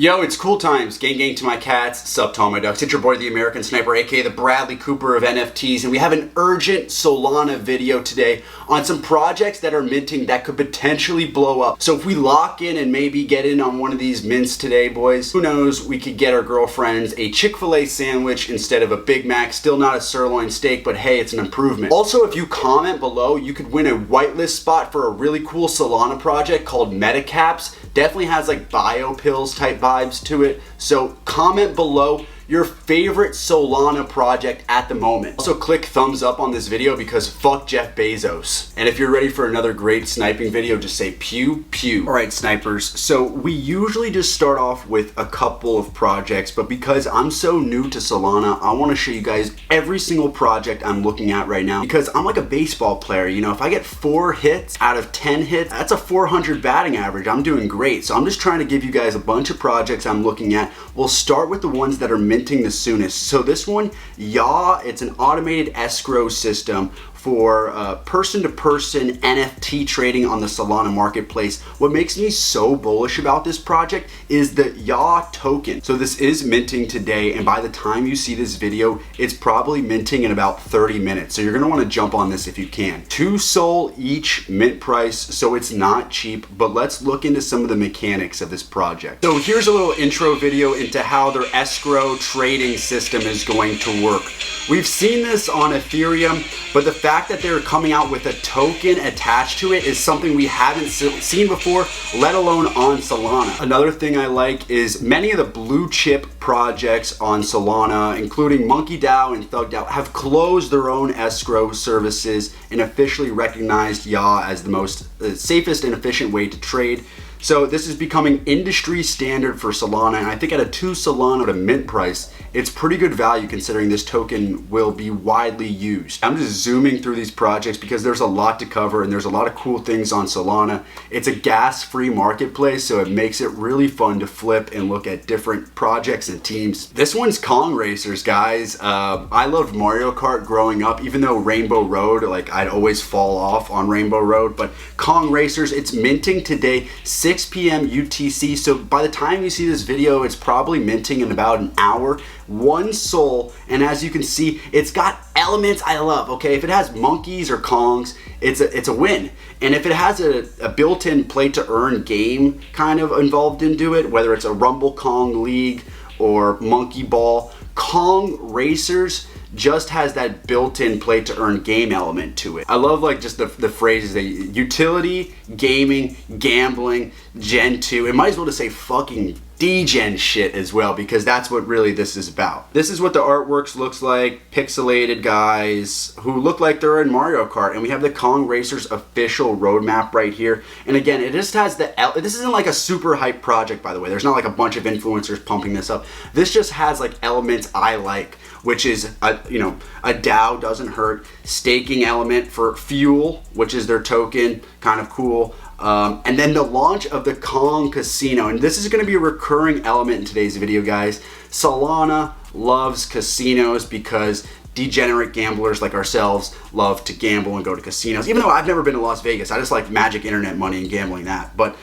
Yo, it's cool times. Gang gang to my cats. Sup to all my ducks. It's your boy, the American Sniper, aka the Bradley Cooper of NFTs, and we have an urgent Solana video today on some projects that are minting that could potentially blow up. So if we lock in and maybe get in on one of these mints today, boys, who knows, we could get our girlfriends a Chick-fil-A sandwich instead of a Big Mac. Still not a sirloin steak, but hey, it's an improvement. Also, if you comment below, you could win a whitelist spot for a really cool Solana project called Metacaps. Definitely has like bio pills type vibes to it. So comment below your favorite Solana project at the moment. Also click thumbs up on this video because fuck Jeff Bezos. And if you're ready for another great sniping video, just say pew pew. All right, snipers. So we usually just start off with a couple of projects, but because I'm so new to Solana, I want to show you guys every single project I'm looking at right now because I'm like a baseball player. You know, if I get 4 hits out of 10 hits, that's a 400 batting average. I'm doing great. So I'm just trying to give you guys a bunch of projects I'm looking at. We'll start with the ones that are minting the soonest. So this one, yacht, it's an automated escrow system for person-to-person NFT trading on the Solana marketplace. What makes me so bullish about this project is the yacht token. So this is minting today, and by the time you see this video, it's probably minting in about 30 minutes. So you're gonna wanna jump on this if you can. 2 SOL each mint price, so it's not cheap, but let's look into some of the mechanics of this project. So here's a little intro video into how their escrow trading system is going to work. We've seen this on Ethereum, but the fact that they're coming out with a token attached to it is something we haven't seen before, let alone on Solana. Another thing I like is many of the blue chip projects on Solana, including Headdao and thuggdao, have closed their own escrow services and officially recognized yacht as the most safest and efficient way to trade. So this is becoming industry standard for Solana, and I think at a 2 Solana to mint price, it's pretty good value considering this token will be widely used. I'm just zooming through these projects because there's a lot to cover and there's a lot of cool things on Solana. It's a gas-free marketplace, so it makes it really fun to flip and look at different projects and teams. This one's Kong Racers, guys. I loved Mario Kart growing up, even though Rainbow Road, like I'd always fall off on Rainbow Road, but Kong Racers, it's minting today, 6 p.m. UTC, so by the time you see this video, it's probably minting in about an hour. 1 SOL, and as you can see, it's got elements I love. Okay, if it has monkeys or Kongs, it's a win. And if it has a built-in play to earn game kind of involved into it, whether it's a Rumble Kong League or Monkey Ball, Kong Racers just has that built-in play to earn game element to it. I love like just the phrases, that utility, gaming, gambling, Gen 2. It might as well just say fucking degen shit as well, because that's what really this is about. This is what the artworks looks like, pixelated guys who look like they're in Mario Kart, and we have the Kong Racers official roadmap right here. And again, it just has this isn't like a super hype project, by the way. There's not like a bunch of influencers pumping this up. This just has like elements I like, which is a DAO doesn't hurt, staking element for fuel, which is their token, kind of cool. And then the launch of the Kong Casino, and this is going to be a recurring element in today's video, guys. Solana loves casinos because degenerate gamblers like ourselves love to gamble and go to casinos. Even though I've never been to Las Vegas, I just like magic internet money and gambling that. But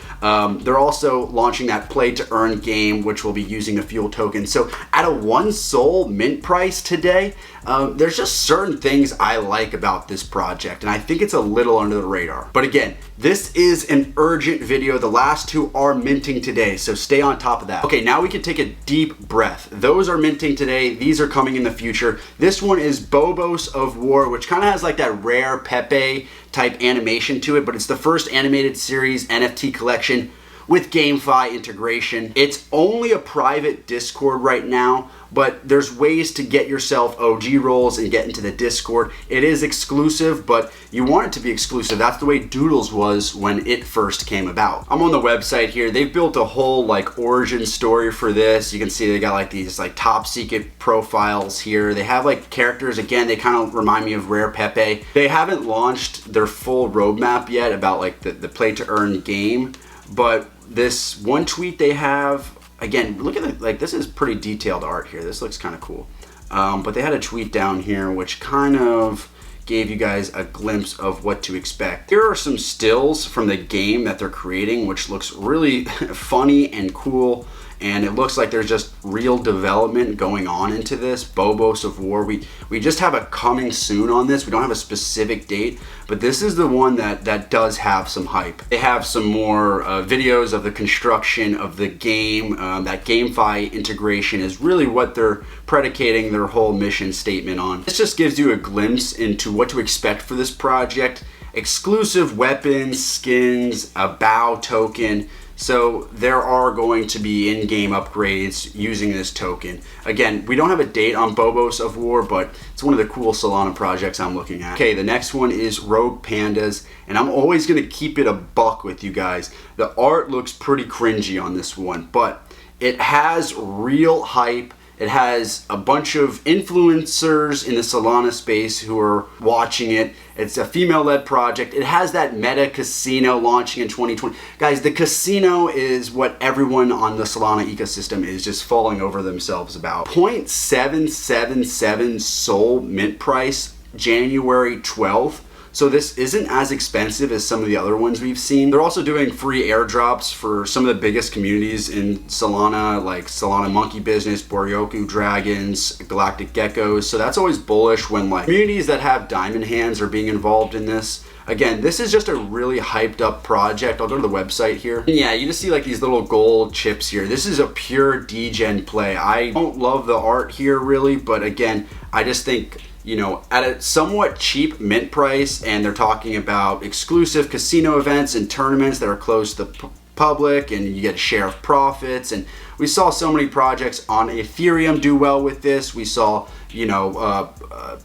they're also launching that play to earn game, which will be using the fuel token. So at a 1 SOL mint price today, there's just certain things I like about this project, and I think it's a little under the radar. But again, this is an urgent video. The last 2 are minting today, so stay on top of that. Okay, now we can take a deep breath. Those are minting today. These are coming in the future. This one is Bobos of War, which kind of has like that rare Pepe type animation to it, but it's the first animated series NFT collection with GameFi integration. It's only a private Discord right now, but there's ways to get yourself OG roles and get into the Discord. It is exclusive, but you want it to be exclusive. That's the way Doodles was when it first came about. I'm on the website here. They've built a whole like origin story for this. You can see they got like these like top secret profiles here. They have like characters, again, they kind of remind me of Rare Pepe. They haven't launched their full roadmap yet about like the play to earn game, but this one tweet they have, again, look at it, like this is pretty detailed art here. This looks kind of cool. But they had a tweet down here which kind of gave you guys a glimpse of what to expect. Here are some stills from the game that they're creating, which looks really funny and cool. and it looks like there's just real development going on into this. Bobos of War, we just have a coming soon on this. We don't have a specific date, but this is the one that does have some hype. They have some more videos of the construction of the game. That GameFi integration is really what they're predicating their whole mission statement on. This just gives you a glimpse into what to expect for this project. Exclusive weapons, skins, a bow token. So there are going to be in-game upgrades using this token. Again, we don't have a date on Bobos of War, but it's one of the cool Solana projects I'm looking at. Okay, the next one is Rogue Pandas, and I'm always gonna keep it a buck with you guys. The art looks pretty cringy on this one, but it has real hype. It has a bunch of influencers in the Solana space who are watching it. It's a female-led project. It has that meta casino launching in 2020. Guys, the casino is what everyone on the Solana ecosystem is just falling over themselves about. 0.777 SOL mint price, January 12th. So this isn't as expensive as some of the other ones we've seen. They're also doing free airdrops for some of the biggest communities in Solana, like Solana Monkey Business, Boryoku Dragons, Galactic Geckos. So that's always bullish when like communities that have diamond hands are being involved in this. Again, this is just a really hyped up project. I'll go to the website here. And yeah, you just see like these little gold chips here. This is a pure degen play. I don't love the art here really, but again, I just think, you know, at a somewhat cheap mint price, and they're talking about exclusive casino events and tournaments that are closed to the public, and you get a share of profits. And we saw so many projects on Ethereum do well with this. We saw, you know,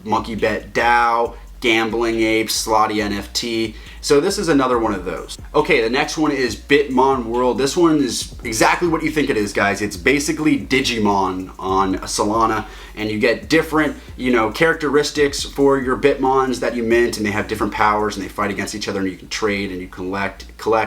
Monkey Bet DAO, Gambling Ape, Slotty NFT. So this is another one of those. Okay, the next one is Bitmon World. This one is exactly what you think it is, guys. It's basically Digimon on Solana, and you get different, you know, characteristics for your Bitmons that you mint, and they have different powers, and they fight against each other, and you can trade, and you collect,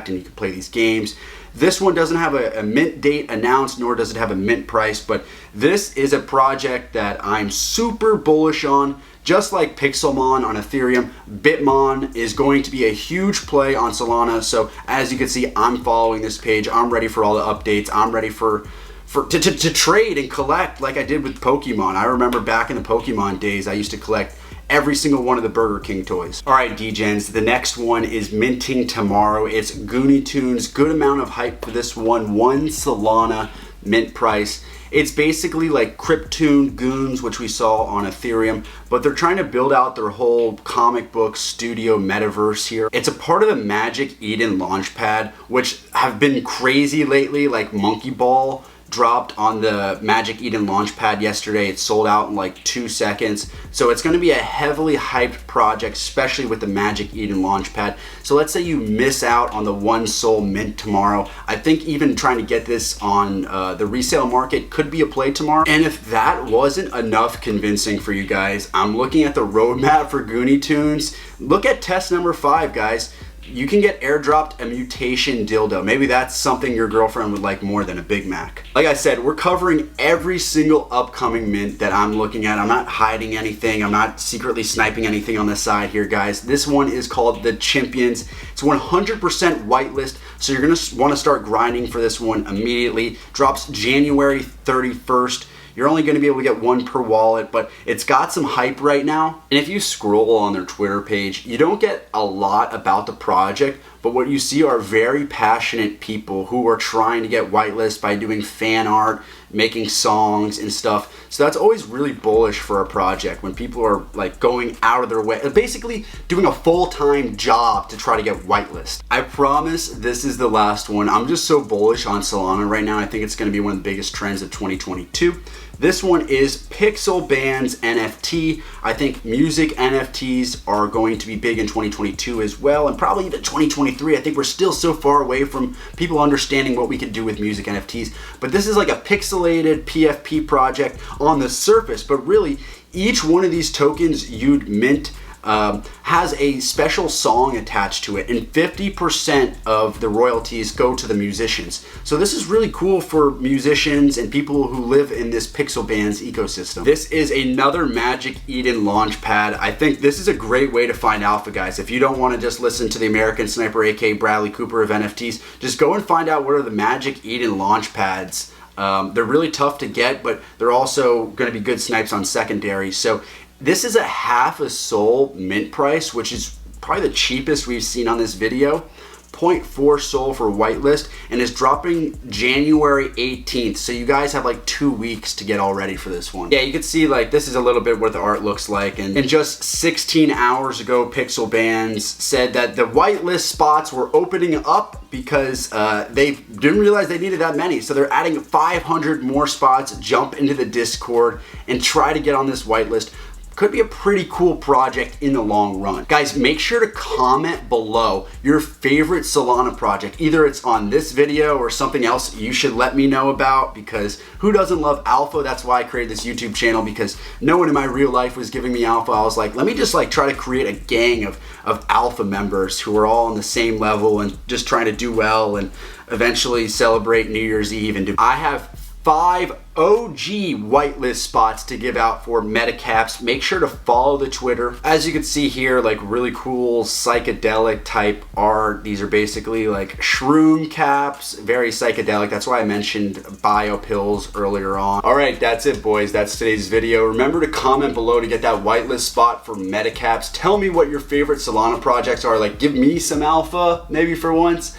and you can play these games. This one doesn't have a mint date announced, nor does it have a mint price, but this is a project that I'm super bullish on. Just like Pixelmon on Ethereum, Bitmon is going to be a huge play on Solana. So as you can see, I'm following this page. I'm ready for all the updates. I'm ready to trade and collect like I did with Pokemon. I remember back in the Pokemon days, I used to collect every single one of the Burger King toys. All right, Degens, the next one is minting tomorrow. It's Goony Tunes. Good amount of hype for this one. 1 Solana mint price. It's basically like Cryptoon Goons, which we saw on Ethereum, but they're trying to build out their whole comic book studio metaverse here. It's a part of the Magic Eden launchpad, which have been crazy lately, like Monkey Ball dropped on the Magic Eden launchpad yesterday. It sold out in like 2 seconds. So it's going to be a heavily hyped project, especially with the Magic Eden launchpad. So let's say you miss out on the 1 SOL mint tomorrow. I think even trying to get this on the resale market could be a play tomorrow. And if that wasn't enough convincing for you guys, I'm looking at the roadmap for Goony Tunes. Look at test number 5, guys. You can get airdropped a mutation dildo. Maybe that's something your girlfriend would like more than a Big Mac. Like I said, we're covering every single upcoming mint that I'm looking at. I'm not hiding anything. I'm not secretly sniping anything on the side here, guys. This one is called the Champions. It's 100% whitelist, so you're gonna wanna start grinding for this one immediately. Drops January 31st. You're only going to be able to get 1 per wallet, but it's got some hype right now. And if you scroll on their Twitter page, you don't get a lot about the project, but what you see are very passionate people who are trying to get whitelist by doing fan art, making songs and stuff. So that's always really bullish for a project when people are like going out of their way, basically doing a full-time job to try to get whitelist. I promise this is the last one. I'm just so bullish on Solana right now. I think it's going to be one of the biggest trends of 2022. This one is Pixel Band's NFT. I think music NFTs are going to be big in 2022 as well, and probably even 2023. I think we're still so far away from people understanding what we could do with music NFTs. But this is like a pixelated PFP project on the surface, but really each one of these tokens you'd mint has a special song attached to it, and 50% of the royalties go to the musicians. So this is really cool for musicians and people who live in this Pixel Bands ecosystem. This is another Magic Eden launchpad. I think this is a great way to find alpha, guys. If you don't want to just listen to the American Sniper, aka Bradley Cooper of NFTs, just go and find out what are the Magic Eden launchpads They're really tough to get, but they're also going to be good snipes on secondary. So this is a half a sol mint price, which is probably the cheapest we've seen on this video. 0.4 sol for whitelist, and is dropping January 18th. So you guys have like 2 weeks to get all ready for this one. Yeah, you can see like this is a little bit what the art looks like. And just 16 hours ago, Pixel Bands said that the whitelist spots were opening up because they didn't realize they needed that many. So they're adding 500 more spots. Jump into the Discord and try to get on this whitelist. Could be a pretty cool project in the long run. Guys, make sure to comment below your favorite Solana project. Either it's on this video or something else you should let me know about, because who doesn't love alpha? That's why I created this YouTube channel, because no one in my real life was giving me alpha. I was like, let me just like try to create a gang of alpha members who are all on the same level and just trying to do well and eventually celebrate New Year's Eve. And I have 5 OG whitelist spots to give out for metacaps. Make sure to follow the Twitter. As you can see here, like really cool psychedelic type art. These are basically like shroom caps, very psychedelic. That's why I mentioned bio pills earlier on. All right, that's it, boys. That's today's video. Remember to comment below to get that whitelist spot for metacaps. Tell me what your favorite Solana projects are. Like, give me some alpha, maybe for once.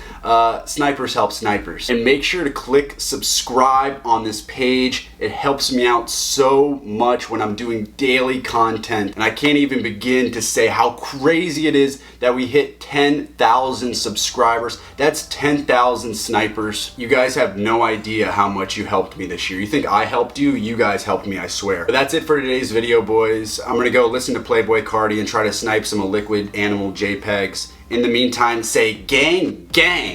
Snipers help snipers. And make sure to click subscribe on this page. It helps me out so much when I'm doing daily content. And I can't even begin to say how crazy it is that we hit 10,000 subscribers. That's 10,000 snipers. You guys have no idea how much you helped me this year. You think I helped you? You guys helped me, I swear. But that's it for today's video, boys. I'm gonna go listen to Playboy Cardi and try to snipe some liquid animal JPEGs. In the meantime, say gang, gang.